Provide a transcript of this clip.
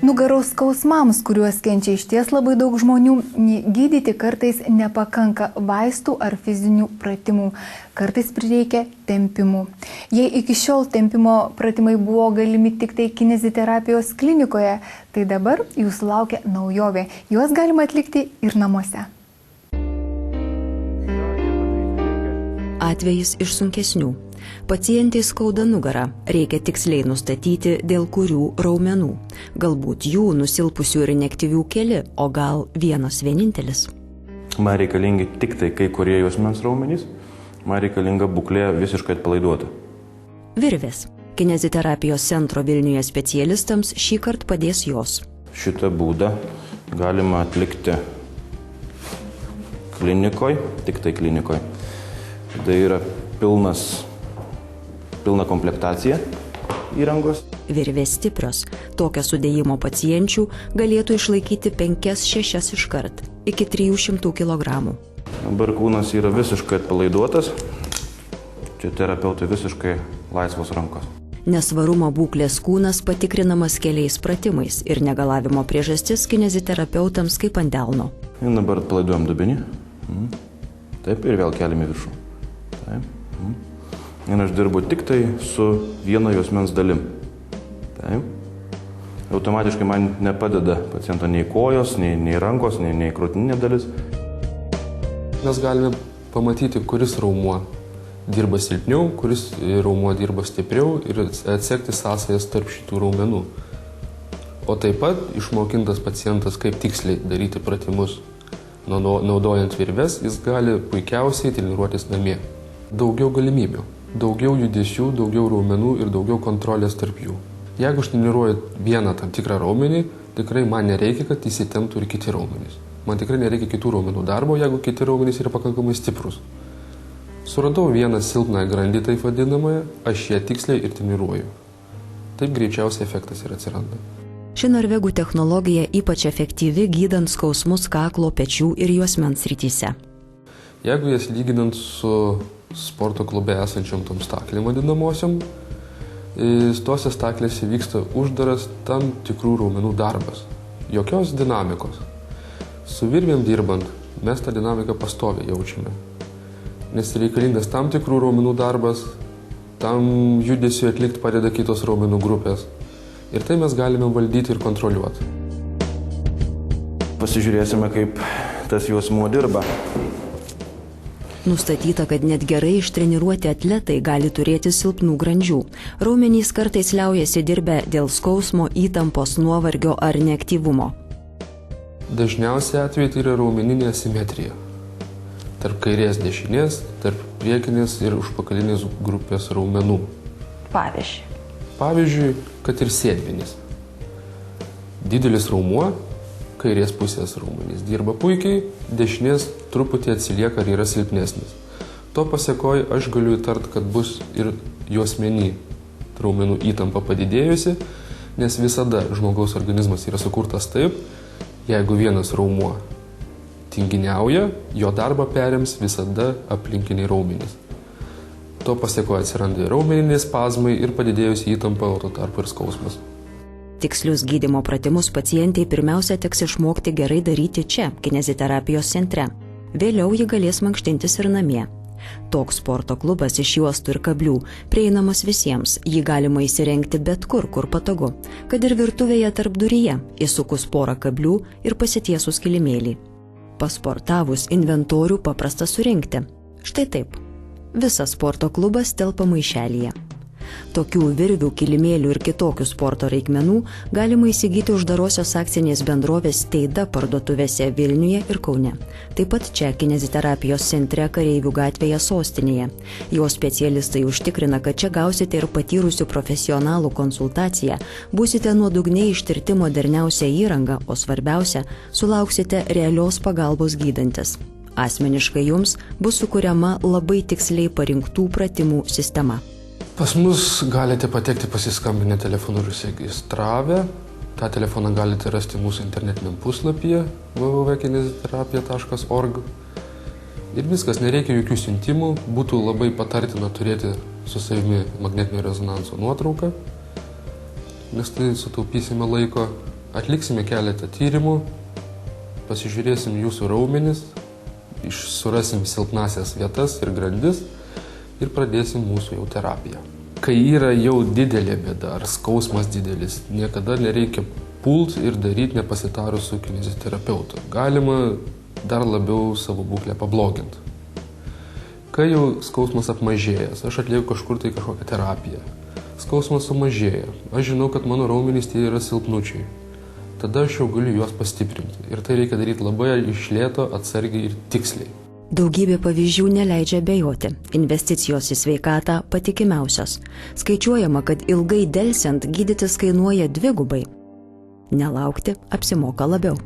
Nugaros skausmams, kuriuos kenčia išties labai daug žmonių, gydyti kartais nepakanka vaistų ar fizinių pratimų. Kartais prireikia tempimų. Jei iki šiol tempimo pratimai buvo galimi tik tai kineziterapijos klinikoje, tai dabar jūsų laukia naujovė. Juos galima atlikti ir namuose. Atvejis iš sunkesnių. Pacientei skauda nugarą, reikia tiksliai nustatyti, dėl kurių raumenų. Galbūt jų nusilpusių ir neaktyvių keli, o gal vienas vienintelis. Man reikalingi tik tai kai kurie juosmens raumenys, man reikalinga būklė visiškai atpalaiduota. Virvės. Kineziterapijos centro Vilniuje specialistams šį kartą padės jos. Šitą būdą galima atlikti klinikoje, tik tai klinikoje. Tai yra pilna komplektacija įrangos. Virvės stiprios. Tokio sudėjimo pacienčių galėtų išlaikyti 5-6 iškart, iki 300 kg. Dabar kūnas yra visiškai atpalaiduotas. Čia terapeutai visiškai laisvos rankos. Nesvarumo būklės kūnas patikrinamas keliais pratimais ir negalavimo priežastis kineziterapeutams kaip ant delno. Ir dabar atpalaiduojam dubenį. Taip, ir vėl keliame viršų. Taip. Ir aš dirbu tik tai su vieno juosmens dalim. Taip. Automatiškai man nepadeda paciento nei kojos, nei rankos, nei krūtininė dalis. Mes galime pamatyti, kuris raumuo dirba silpniau, kuris raumuo dirba stipriau ir atsekti sąsajas tarp šitų raumenų. O taip pat išmokintas pacientas, kaip tiksliai daryti pratimus. Naudojant virves, jis gali puikiausiai treniruotis namie. Daugiau galimybių, daugiau judesių, daugiau raumenų ir daugiau kontrolės tarp jų. Jeigu aš treniruoju vieną tam tikrą raumenį, tikrai man nereikia, kad įsitemptų ir kiti raumenys. Man tikrai nereikia kitų raumenų darbo, jeigu kiti raumenys yra pakankamai stiprus. Suradau vieną silpną grandį, taip vadinamąją, aš ją tiksliai ir treniruoju. Taip greičiausiai efektas ir atsiranda. Ši norvegų technologija ypač efektyvi gydant skausmus kaklo, pečių ir juosmens srityse. Jeigu jas lyginant su sporto klube esančiom tom staklėm vadinamosiom, tose staklėse vyksta uždaras tam tikrų raumenų darbas. Jokios dinamikos. Su virvėm dirbant mes tą dinamiką pastoviai jaučiame. Nes reikalingas tam tikrų raumenų darbas, tam judesiui atlikti padeda kitos raumenų grupės. Ir tai mes galime valdyti ir kontroliuoti. Pasižiūrėsime, kaip tas juosmuo dirba. Nustatyta, kad net gerai ištreniruoti atletai gali turėti silpnų grandžių. Raumenys kartais liaujasi dirbę dėl skausmo, įtampos, nuovargio ar neaktyvumo. Dažniausiai atveju tai yra raumeninė asimetrija. Tarp kairės dešinės, tarp priekinės ir užpakalinės grupės raumenų. Pavyzdžiui, kad ir sėdmenys. Didelis raumuo, kairės pusės raumenys dirba puikiai, dešinės truputį atsilieka ar yra silpnesnis. To pasiekoje aš galiu įtart, kad bus ir juosmenį raumenų įtampa padidėjusi, nes visada žmogaus organizmas yra sukurtas taip, jeigu vienas raumuo tinginiauja, jo darbą perims visada aplinkiniai raumenys. To pasiekoje atsiranda ir raumeniniai spazmai ir padidėjusi įtampa, o to tarpu ir skausmas. Tikslius gydymo pratimus pacientai pirmiausia teks išmokti gerai daryti čia, kineziterapijos centre. Vėliau ji galės mankštintis ir namie. Toks sporto klubas iš juostų ir kablių, prieinamas visiems, jį galima įsirengti bet kur patogu, kad ir virtuvėje tarp duryje, įsukus porą kablių ir pasitiesus kilimėlį. Pasportavus inventorių paprasta surinkti. Štai taip. Visas sporto klubas telpa maišelyje. Tokių virvių, kilimėlių ir kitokių sporto reikmenų galima įsigyti uždarosios akcinės bendrovės Teida parduotuvėse Vilniuje ir Kaune. Taip pat čia kineziterapijos centre Kareivių gatvėje sostinėje. Jo specialistai užtikrina, kad čia gausite ir patyrusių profesionalų konsultaciją, būsite nuodugniai ištirti moderniausią įrangą, o svarbiausia, sulauksite realios pagalbos gydantis. Asmeniškai jums bus sukuriama labai tiksliai parinktų pratimų sistema. Pas mus galite patekti pasiskambinę telefonu užsiregistravę. tą telefoną galite rasti mūsų internetiniam puslapyje www.kineziterapija.org. Ir viskas, nereikia jokių siuntimų, būtų labai patartina turėti su savimi magnetinio rezonanso nuotrauką, nes tai sutaupysime laiko. Atliksime keletą tyrimų, pasižiūrėsim jūsų raumenis, surasim silpnasias vietas ir grandis ir pradėsim mūsų jau terapiją. Kai yra jau didelė bėda ar skausmas didelis, niekada nereikia pult ir daryti nepasitarus su kineziterapeutu. Galima dar labiau savo būklę pabloginti. Kai jau skausmas apmažėjęs, aš atlieku kažkokią terapiją. Skausmas sumažėja. Aš žinau, kad mano raumenys tie yra silpnučiai. Tada aš jau galiu juos pastiprinti. Ir tai reikia daryti labai iš lėto, atsargiai ir tiksliai. Daugybė pavyzdžių neleidžia abejoti. Investicijos į sveikatą patikimiausios. Skaičiuojama, kad ilgai delsiant gydytis kainuoja 2 gubai. Nelaukti apsimoka labiau.